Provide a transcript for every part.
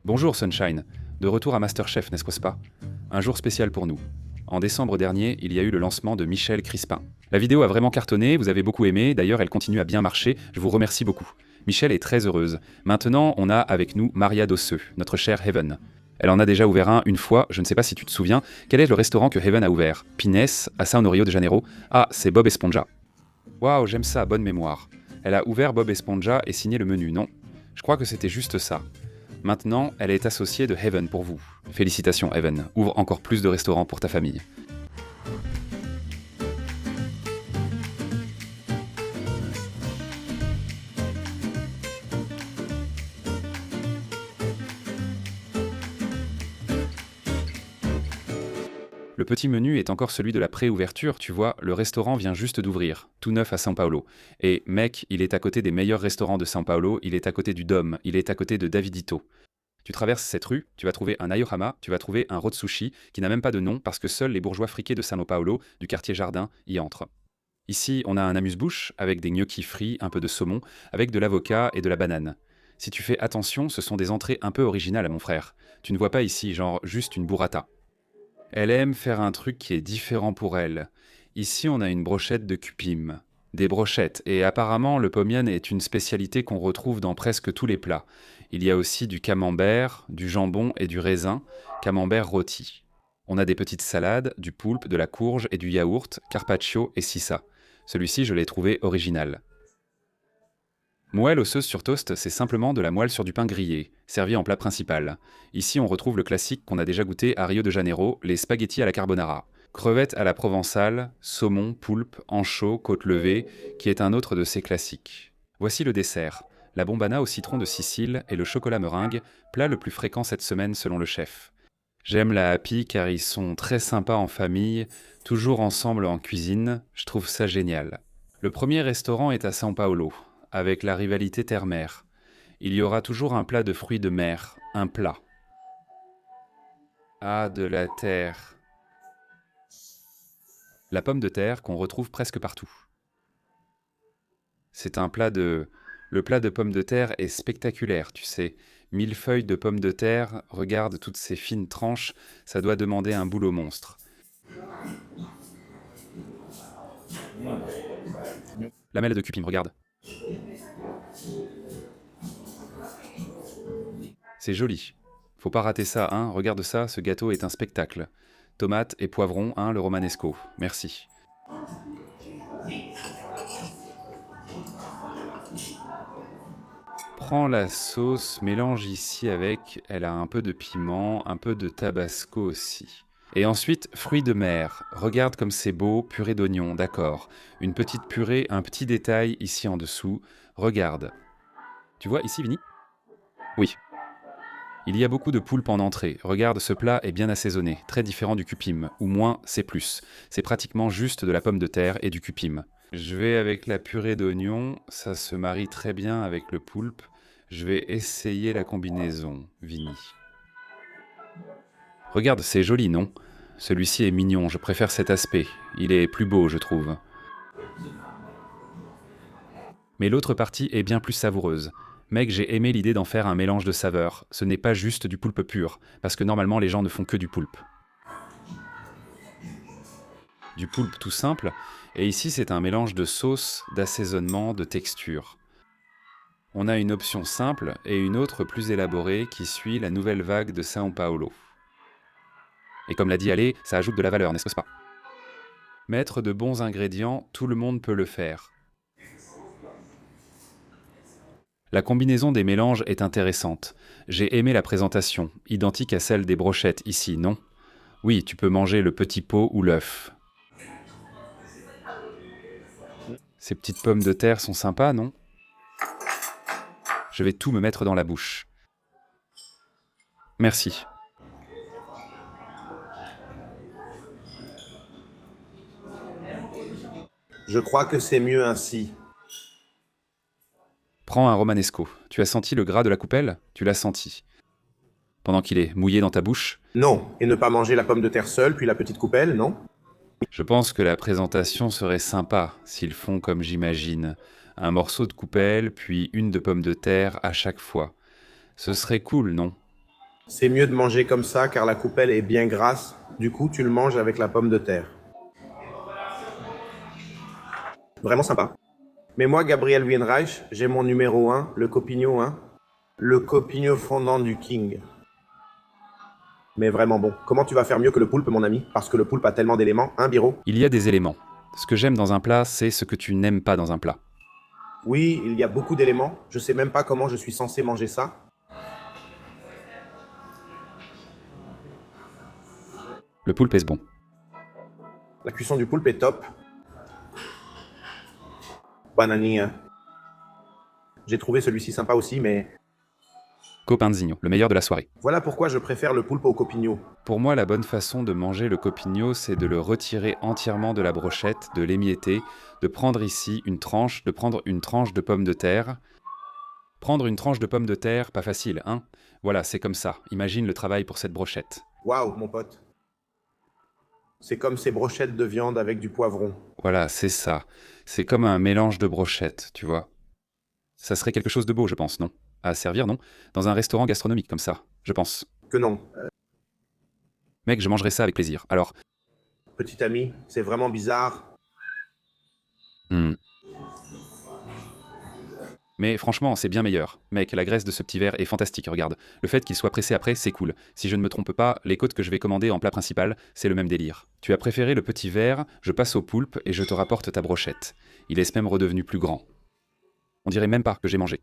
Bonjour Sunshine, de retour à MasterChef, n'est-ce pas? Un jour spécial pour nous. En décembre dernier, il y a eu le lancement de Michel Crispin. La vidéo a vraiment cartonné, vous avez beaucoup aimé, d'ailleurs elle continue à bien marcher, je vous remercie beaucoup. Michel est très heureuse. Maintenant, on a avec nous Maria Dosseux, notre chère Heaven. Elle en a déjà ouvert un une fois, je ne sais pas si tu te souviens. Quel est le restaurant que Heaven a ouvert? Pines, à São Rio de Janeiro. Ah, c'est Bob Esponja. Waouh, j'aime ça, bonne mémoire. Elle a ouvert Bob Esponja et signé le menu, non? Je crois que c'était juste ça. Maintenant, elle est associée de Heaven pour vous. Félicitations Heaven, ouvre encore plus de restaurants pour ta famille. Le petit menu est encore celui de la pré-ouverture, tu vois, le restaurant vient juste d'ouvrir, tout neuf à São Paulo. Et mec, il est à côté des meilleurs restaurants de São Paulo, il est à côté du Dom, il est à côté de Davidito. Tu traverses cette rue, tu vas trouver un Ayohama, tu vas trouver un Rotsushi, qui n'a même pas de nom parce que seuls les bourgeois friqués de São Paulo, du quartier Jardin, y entrent. Ici, on a un amuse-bouche, avec des gnocchis frits, un peu de saumon, avec de l'avocat et de la banane. Si tu fais attention, ce sont des entrées un peu originales, mon frère. Tu ne vois pas ici, genre, juste une burrata. Elle aime faire un truc qui est différent pour elle. Ici, on a une brochette de cupim. Des brochettes, et apparemment, le pommian est une spécialité qu'on retrouve dans presque tous les plats. Il y a aussi du camembert, du jambon et du raisin, camembert rôti. On a des petites salades, du poulpe, de la courge et du yaourt, carpaccio et sissa. Celui-ci, je l'ai trouvé original. Moelle osseuse sur toast, c'est simplement de la moelle sur du pain grillé, servi en plat principal. Ici, on retrouve le classique qu'on a déjà goûté à Rio de Janeiro, les spaghettis à la carbonara. Crevettes à la provençale, saumon, poulpe, anchois, côte levée, qui est un autre de ces classiques. Voici le dessert, la bombana au citron de Sicile et le chocolat meringue, plat le plus fréquent cette semaine selon le chef. J'aime la Happy car ils sont très sympas en famille, toujours ensemble en cuisine, je trouve ça génial. Le premier restaurant est à São Paulo, avec la rivalité terre-mer. Il y aura toujours un plat de fruits de mer, un plat. Ah, de la terre. La pomme de terre qu'on retrouve presque partout. C'est un plat de... Le plat de pommes de terre est spectaculaire, tu sais. 1000 feuilles de pommes de terre, regarde toutes ces fines tranches, ça doit demander un boulot monstre. Lamelle de cupim, regarde. C'est joli. Faut pas rater ça, hein, regarde ça, ce gâteau est un spectacle. Tomates et poivrons, hein, le romanesco. Merci. Prends la sauce, mélange ici avec, elle a un peu de piment, un peu de tabasco aussi. Et ensuite, fruits de mer. Regarde comme c'est beau, purée d'oignons, d'accord. Une petite purée, un petit détail ici en dessous. Regarde. Tu vois ici, Vini? Oui. Il y a beaucoup de poulpe en entrée. Regarde, ce plat est bien assaisonné, très différent du cupim, ou moins, c'est plus. C'est pratiquement juste de la pomme de terre et du cupim. Je vais avec la purée d'oignon, ça se marie très bien avec le poulpe. Je vais essayer la combinaison, Vini. Regarde, c'est joli, non? Celui-ci est mignon, je préfère cet aspect. Il est plus beau, je trouve. Mais l'autre partie est bien plus savoureuse. Mec, j'ai aimé l'idée d'en faire un mélange de saveurs. Ce n'est pas juste du poulpe pur, parce que normalement les gens ne font que du poulpe. Du poulpe tout simple, et ici c'est un mélange de sauce, d'assaisonnement, de texture. On a une option simple et une autre plus élaborée qui suit la nouvelle vague de São Paulo. Et comme l'a dit Ale, ça ajoute de la valeur, n'est-ce pas? Mettre de bons ingrédients, tout le monde peut le faire. La combinaison des mélanges est intéressante. J'ai aimé la présentation, identique à celle des brochettes ici, non? Oui, tu peux manger le petit pot ou l'œuf. Ces petites pommes de terre sont sympas, non? Je vais tout me mettre dans la bouche. Merci. Je crois que c'est mieux ainsi. Prends un romanesco. Tu as senti le gras de la coupelle? Tu l'as senti. Pendant qu'il est mouillé dans ta bouche? Non, et ne pas manger la pomme de terre seule, puis la petite coupelle, non? Je pense que la présentation serait sympa s'ils font comme j'imagine. Un morceau de coupelle, puis une de pomme de terre à chaque fois. Ce serait cool, non? C'est mieux de manger comme ça car la coupelle est bien grasse. Du coup, tu le manges avec la pomme de terre. Vraiment sympa. Mais moi, Gabriel Wienreich, j'ai mon numéro 1, le Copigno 1. Le Copigno fondant du King. Mais vraiment bon. Comment tu vas faire mieux que le poulpe, mon ami? Parce que le poulpe a tellement d'éléments, hein, Biro? Il y a des éléments. Ce que j'aime dans un plat, c'est ce que tu n'aimes pas dans un plat. Oui, il y a beaucoup d'éléments. Je sais même pas comment je suis censé manger ça. Le poulpe est bon. La cuisson du poulpe est top. Banani, hein. J'ai trouvé celui-ci sympa aussi, mais Copinzigno, le meilleur de la soirée. voilà pourquoi je préfère le poulpe au Copigno. Pour moi, la bonne façon de manger le copigno, c'est de le retirer entièrement de la brochette, de l'émietter, de prendre ici une tranche, de prendre une tranche de pomme de terre. Prendre une tranche de pomme de terre, pas facile, hein? Voilà, c'est comme ça. Imagine le travail pour cette brochette. Waouh, mon pote. C'est comme ces brochettes de viande avec du poivron. Voilà, c'est ça. C'est comme un mélange de brochettes, tu vois. Ça serait quelque chose de beau, je pense, non? À servir, non? Dans un restaurant gastronomique comme ça, je pense. Que non. Mec, je mangerais ça avec plaisir. Alors, Petit ami, c'est vraiment bizarre. hmm. Mais franchement, c'est bien meilleur. Mec, la graisse de ce petit verre est fantastique, regarde. Le fait qu'il soit pressé après, c'est cool. Si je ne me trompe pas, les côtes que je vais commander en plat principal, c'est le même délire. Tu as préféré le petit verre, je passe au poulpe et je te rapporte ta brochette. Il est même redevenu plus grand. On dirait même pas que j'ai mangé.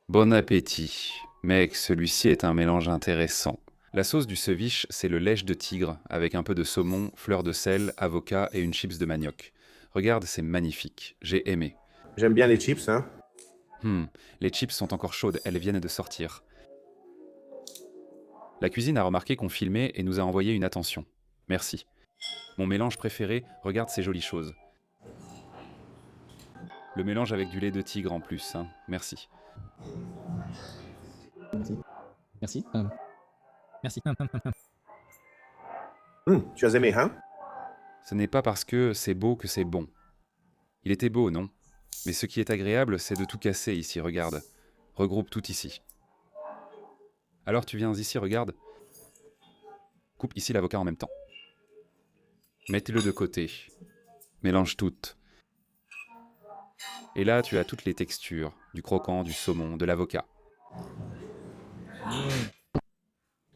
Bon appétit. Mec, celui-ci est un mélange intéressant. La sauce du ceviche, c'est le lèche de tigre, avec un peu de saumon, fleur de sel, avocat et une chips de manioc. Regarde, c'est magnifique. J'ai aimé. J'aime bien les chips, hein. Les chips sont encore chaudes, elles viennent de sortir. La cuisine a remarqué qu'on filmait et nous a envoyé une attention. Merci. Mon mélange préféré, regarde ces jolies choses. Le mélange avec du lait de tigre en plus, hein. Merci. Merci. Merci. Tu as aimé, hein? Ce n'est pas parce que c'est beau que c'est bon. Il était beau, non? Mais ce qui est agréable, c'est de tout casser ici, regarde. Regroupe tout ici. Alors tu viens ici, regarde. Coupe ici l'avocat en même temps. Mettez-le de côté. Mélange toutes. Et là, tu as toutes les textures, du croquant, du saumon, de l'avocat.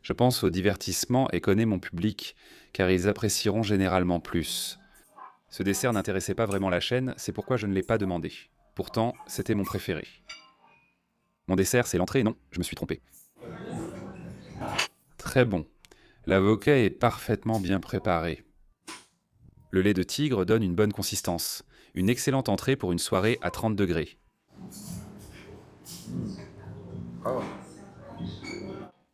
Je pense au divertissement et connais mon public, car ils apprécieront généralement plus. Ce dessert n'intéressait pas vraiment la chaîne, c'est pourquoi je ne l'ai pas demandé. Pourtant, c'était mon préféré. Mon dessert, c'est l'entrée, non, je me suis trompé. Très bon. L'avocat est parfaitement bien préparé. Le lait de tigre donne une bonne consistance. Une excellente entrée pour une soirée à 30 degrés.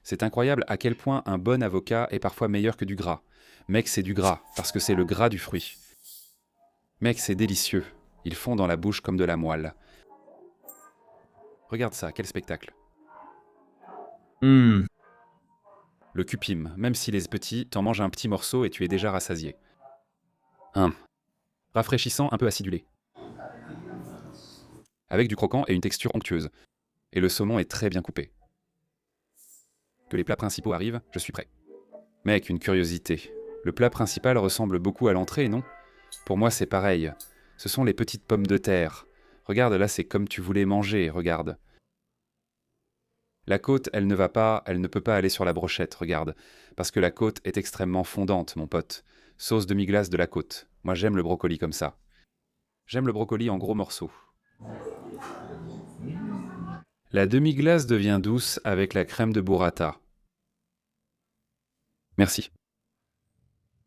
C'est incroyable à quel point un bon avocat est parfois meilleur que du gras. Mec, c'est du gras, parce que c'est le gras du fruit. Mec, c'est délicieux. Ils fond dans la bouche comme de la moelle. Regarde ça, quel spectacle. Le cupim, même s'il est petit, t'en manges un petit morceau et tu es déjà rassasié. Rafraîchissant, un peu acidulé. Avec du croquant et une texture onctueuse. Et le saumon est très bien coupé. Que les plats principaux arrivent, je suis prêt. Mec, une curiosité. Le plat principal ressemble beaucoup à l'entrée, non? Pour moi, c'est pareil. Ce sont les petites pommes de terre. Regarde, là, c'est comme tu voulais manger, regarde. La côte, elle ne peut pas aller sur la brochette, regarde. Parce que la côte est extrêmement fondante, mon pote. Sauce demi-glace de la côte. Moi, j'aime le brocoli comme ça. J'aime le brocoli en gros morceaux. La demi-glace devient douce avec la crème de burrata. Merci.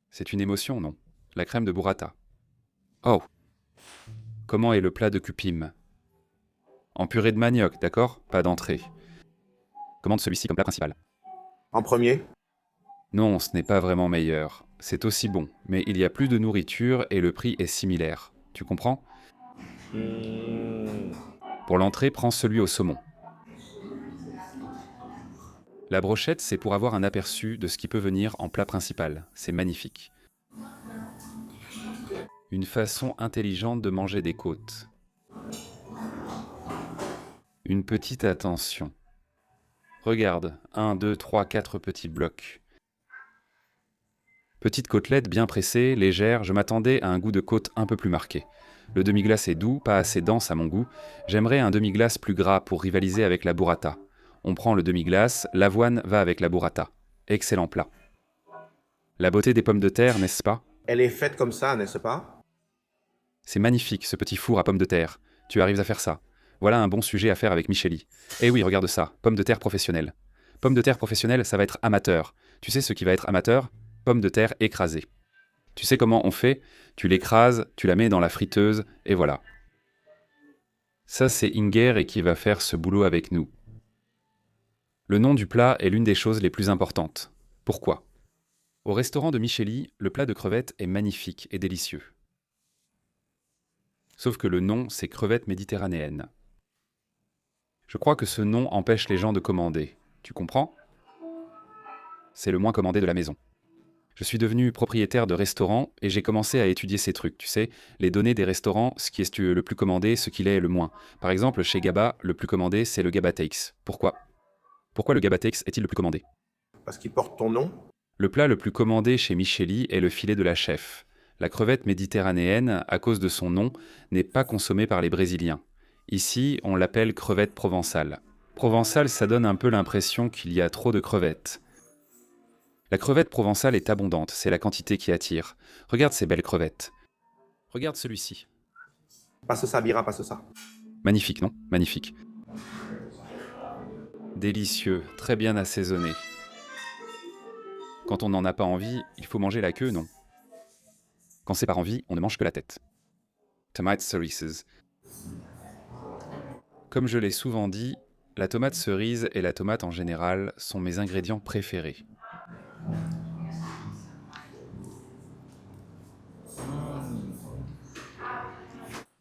C'est une émotion, non? La crème de burrata. Oh! Comment est le plat de cupim? En purée de manioc, d'accord? Pas d'entrée. Commande celui-ci comme plat principal. En premier? Non, ce n'est pas vraiment meilleur. C'est aussi bon, mais il y a plus de nourriture et le prix est similaire. Tu comprends? Pour l'entrée, prends celui au saumon. La brochette, c'est pour avoir un aperçu de ce qui peut venir en plat principal. C'est magnifique. Une façon intelligente de manger des côtes. Une petite attention. Regarde, 1, 2, 3, 4 petits blocs. Petite côtelette bien pressée, légère, je m'attendais à un goût de côte un peu plus marqué. Le demi-glace est doux, pas assez dense à mon goût. J'aimerais un demi-glace plus gras pour rivaliser avec la burrata. On prend le demi-glace, l'avoine va avec la burrata. Excellent plat. La beauté des pommes de terre, n'est-ce pas? Elle est faite comme ça, n'est-ce pas? C'est magnifique, ce petit four à pommes de terre. Tu arrives à faire ça. Voilà un bon sujet à faire avec Micheli. Eh oui, regarde ça, pommes de terre professionnelles. Pommes de terre professionnelles, ça va être amateur. Tu sais ce qui va être amateur? Pommes de terre écrasées. Tu sais comment on fait? Tu l'écrases, tu la mets dans la friteuse, et voilà. Ça, c'est Inger et qui va faire ce boulot avec nous. Le nom du plat est l'une des choses les plus importantes. Pourquoi? Au restaurant de Micheli, le plat de crevettes est magnifique et délicieux. Sauf que le nom, c'est crevettes méditerranéennes. Je crois que ce nom empêche les gens de commander. Tu comprends? C'est le moins commandé de la maison. Je suis devenu propriétaire de restaurant et j'ai commencé à étudier ces trucs, tu sais, les données des restaurants, ce qui est le plus commandé, ce qui l'est le moins. Par exemple, chez Gaba, le plus commandé, c'est le Gaba Takes. Pourquoi? Pourquoi le Gaba Takes est-il le plus commandé? Parce qu'il porte ton nom? Le plat le plus commandé chez Micheli est le filet de la chef. La crevette méditerranéenne, à cause de son nom, n'est pas consommée par les Brésiliens. Ici, on l'appelle crevette provençale. Provençale, ça donne un peu l'impression qu'il y a trop de crevettes. La crevette provençale est abondante, c'est la quantité qui attire. Regarde ces belles crevettes. Regarde celui-ci. Passe ça, Bira, passe ça. Magnifique, non? Magnifique. Délicieux, très bien assaisonné. Quand on n'en a pas envie, il faut manger la queue, non? Quand c'est par envie, on ne mange que la tête. Tomate cerises. Comme je l'ai souvent dit, la tomate cerise et la tomate en général sont mes ingrédients préférés.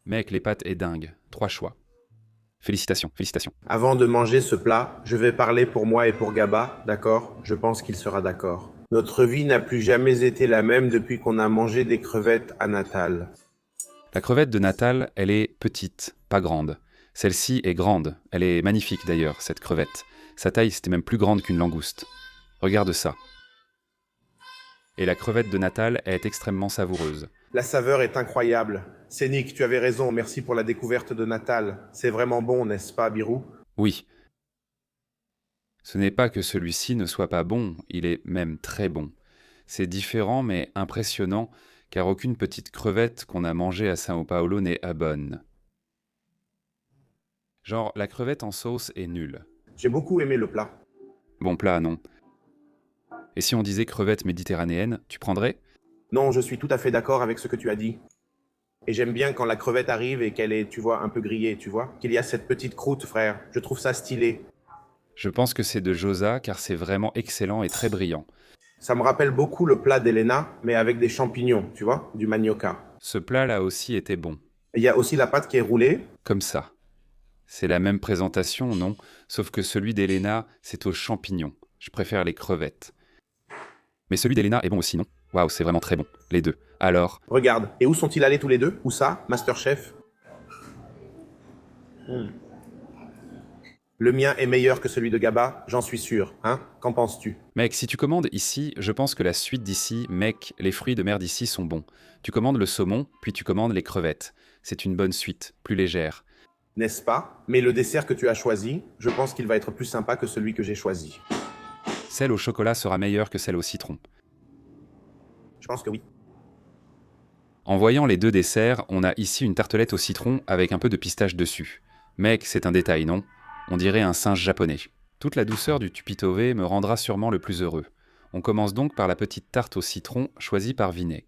Mec, les pâtes est dingue. 3 choix. Félicitations, félicitations. Avant de manger ce plat, je vais parler pour moi et pour Gaba, d'accord? Je pense qu'il sera d'accord. Notre vie n'a plus jamais été la même depuis qu'on a mangé des crevettes à Natal. La crevette de Natal, elle est petite, pas grande. Celle-ci est grande. Elle est magnifique d'ailleurs, cette crevette. Sa taille, c'était même plus grande qu'une langouste. Regarde ça. Et la crevette de Natal est extrêmement savoureuse. La saveur est incroyable. C'est Nick, tu avais raison, merci pour la découverte de Natal. C'est vraiment bon, n'est-ce pas, Birou? Oui. Ce n'est pas que celui-ci ne soit pas bon, il est même très bon. C'est différent mais impressionnant, car aucune petite crevette qu'on a mangée à São Paulo n'est bonne. Genre, la crevette en sauce est nulle. J'ai beaucoup aimé le plat. Bon plat, non. Et si on disait crevette méditerranéenne, tu prendrais? Non, je suis tout à fait d'accord avec ce que tu as dit. Et j'aime bien quand la crevette arrive et qu'elle est, tu vois, un peu grillée, tu vois. Qu'il y a cette petite croûte, frère. Je trouve ça stylé. Je pense que c'est de Josa, car c'est vraiment excellent et très brillant. Ça me rappelle beaucoup le plat d'Elena, mais avec des champignons, tu vois, du manioca. Ce plat-là aussi était bon. Il y a aussi la pâte qui est roulée. Comme ça. C'est la même présentation, non? Sauf que celui d'Elena, c'est aux champignons. Je préfère les crevettes. Mais celui d'Elena est bon aussi, non? Waouh, c'est vraiment très bon, les deux. Alors, Regarde, et où sont-ils allés tous les deux? Où ça, Masterchef? Le mien est meilleur que celui de Gaba, j'en suis sûr, hein? Qu'en penses-tu? mec, si tu commandes ici, je pense que la suite d'ici, mec, les fruits de mer d'ici sont bons. Tu commandes le saumon, puis tu commandes les crevettes. C'est une bonne suite, plus légère. N'est-ce pas? Mais le dessert que tu as choisi, je pense qu'il va être plus sympa que celui que j'ai choisi. Celle au chocolat sera meilleure que celle au citron. Je pense que oui. En voyant les deux desserts, on a ici une tartelette au citron avec un peu de pistache dessus. Mec, c'est un détail, non? On dirait un singe japonais. Toute la douceur du tupitové me rendra sûrement le plus heureux. On commence donc par la petite tarte au citron choisie par Vinet.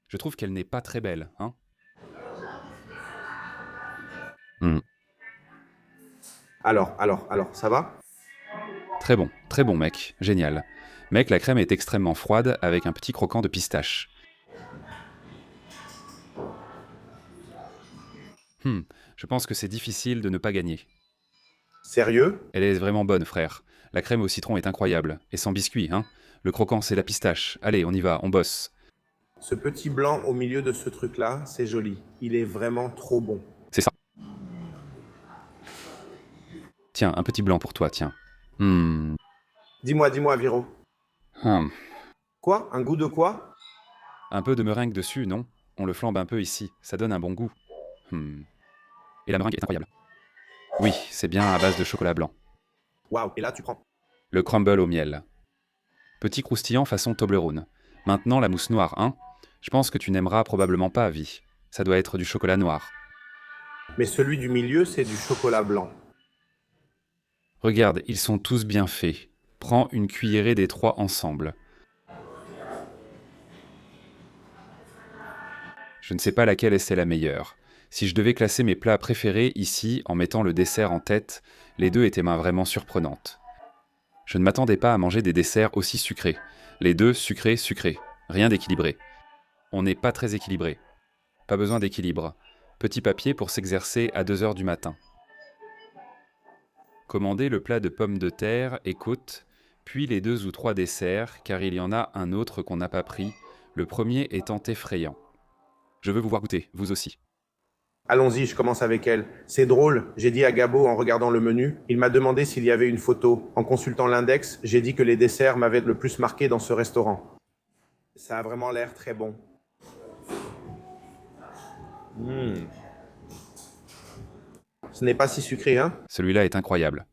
Je trouve qu'elle n'est pas très belle, hein? Alors, ça va? Très bon mec, génial. Mec, la crème est extrêmement froide avec un petit croquant de pistache. Je pense que c'est difficile de ne pas gagner. Sérieux? Elle est vraiment bonne, frère. La crème au citron est incroyable. Et sans biscuit, hein? Le croquant, c'est la pistache. Allez, on y va, on bosse. Ce petit blanc au milieu de ce truc-là, c'est joli. Il est vraiment trop bon. C'est ça. Tiens, un petit blanc pour toi, tiens. Dis-moi, Viro. Hum. Quoi? Un goût de quoi? Un peu de meringue dessus, non? On le flambe un peu ici, ça donne un bon goût. Et la meringue est incroyable. Oui, c'est bien à base de chocolat blanc. Waouh, et là tu prends. Le crumble au miel. Petit croustillant façon Toblerone. Maintenant la mousse noire, hein? Je pense que tu n'aimeras probablement pas, Vi. Ça doit être du chocolat noir. Mais celui du milieu, c'est du chocolat blanc. Regarde, ils sont tous bien faits. Prends une cuillerée des 3 ensemble. Je ne sais pas laquelle est la meilleure. Si je devais classer mes plats préférés ici, en mettant le dessert en tête, les deux étaient vraiment surprenantes. Je ne m'attendais pas à manger des desserts aussi sucrés. Les deux sucrés, rien d'équilibré. On n'est pas très équilibré. Pas besoin d'équilibre. Petit papier pour s'exercer à 2 heures du matin. Commandez le plat de pommes de terre et côtes, puis les 2 ou 3 desserts, car il y en a un autre qu'on n'a pas pris, le premier étant effrayant. Je veux vous voir goûter, vous aussi. Allons-y, je commence avec elle. C'est drôle, j'ai dit à Gabo en regardant le menu, il m'a demandé s'il y avait une photo. En consultant l'index, j'ai dit que les desserts m'avaient le plus marqué dans ce restaurant. Ça a vraiment l'air très bon. Ce n'est pas si sucré, hein? Celui-là est incroyable.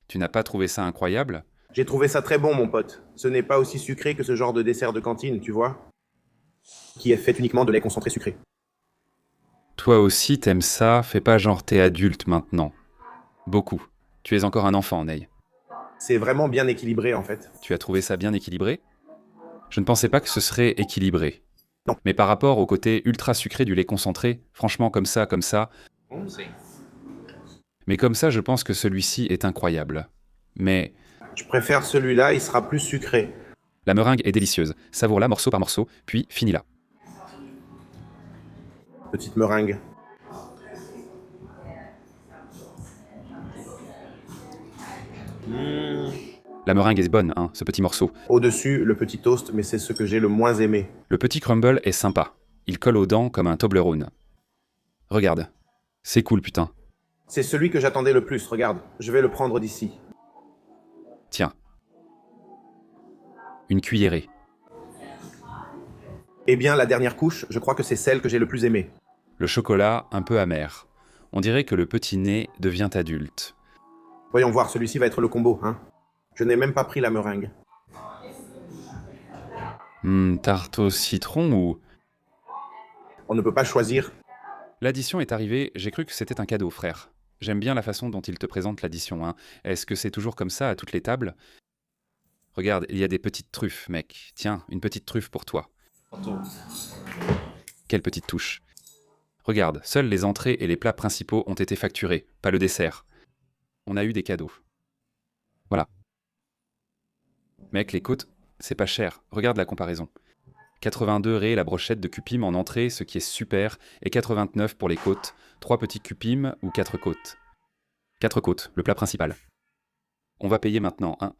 Tu n'as pas trouvé ça incroyable? J'ai trouvé ça très bon, mon pote. Ce n'est pas aussi sucré que ce genre de dessert de cantine, tu vois? Qui est fait uniquement de lait concentré sucré. Toi aussi t'aimes ça, fais pas genre t'es adulte maintenant. Beaucoup. Tu es encore un enfant, Ney. C'est vraiment bien équilibré, en fait. Tu as trouvé ça bien équilibré? Je ne pensais pas que ce serait équilibré. Non. Mais par rapport au côté ultra sucré du lait concentré, franchement comme ça, mais comme ça je pense que celui-ci est incroyable. Mais Je préfère celui-là, il sera plus sucré. la meringue est délicieuse. Savoure-la morceau par morceau, puis finis-la. Petite meringue. La meringue est bonne, hein, ce petit morceau. Au-dessus, le petit toast, mais c'est ce que j'ai le moins aimé. Le petit crumble est sympa. Il colle aux dents comme un Toblerone. Regarde. C'est cool, putain. C'est celui que j'attendais le plus, regarde. Je vais le prendre d'ici. Tiens. Une cuillerée. Eh bien, la dernière couche, je crois que c'est celle que j'ai le plus aimée. Le chocolat, un peu amer. On dirait que le petit nez devient adulte. Voyons voir, celui-ci va être le combo, hein. Je n'ai même pas pris la meringue. Tarte au citron ou... On ne peut pas choisir. L'addition est arrivée, j'ai cru que c'était un cadeau, frère. J'aime bien la façon dont il te présente l'addition, hein. Est-ce que c'est toujours comme ça à toutes les tables? Regarde, il y a des petites truffes, mec. Tiens, une petite truffe pour toi. Quelle petite touche. Regarde, seules les entrées et les plats principaux ont été facturés, pas le dessert. On a eu des cadeaux. Voilà. Mec, les côtes, c'est pas cher. Regarde la comparaison. 82 ré la brochette de cupim en entrée, ce qui est super, et 89 pour les côtes. 3 petits cupim ou 4 côtes. 4 côtes, le plat principal. On va payer maintenant, hein.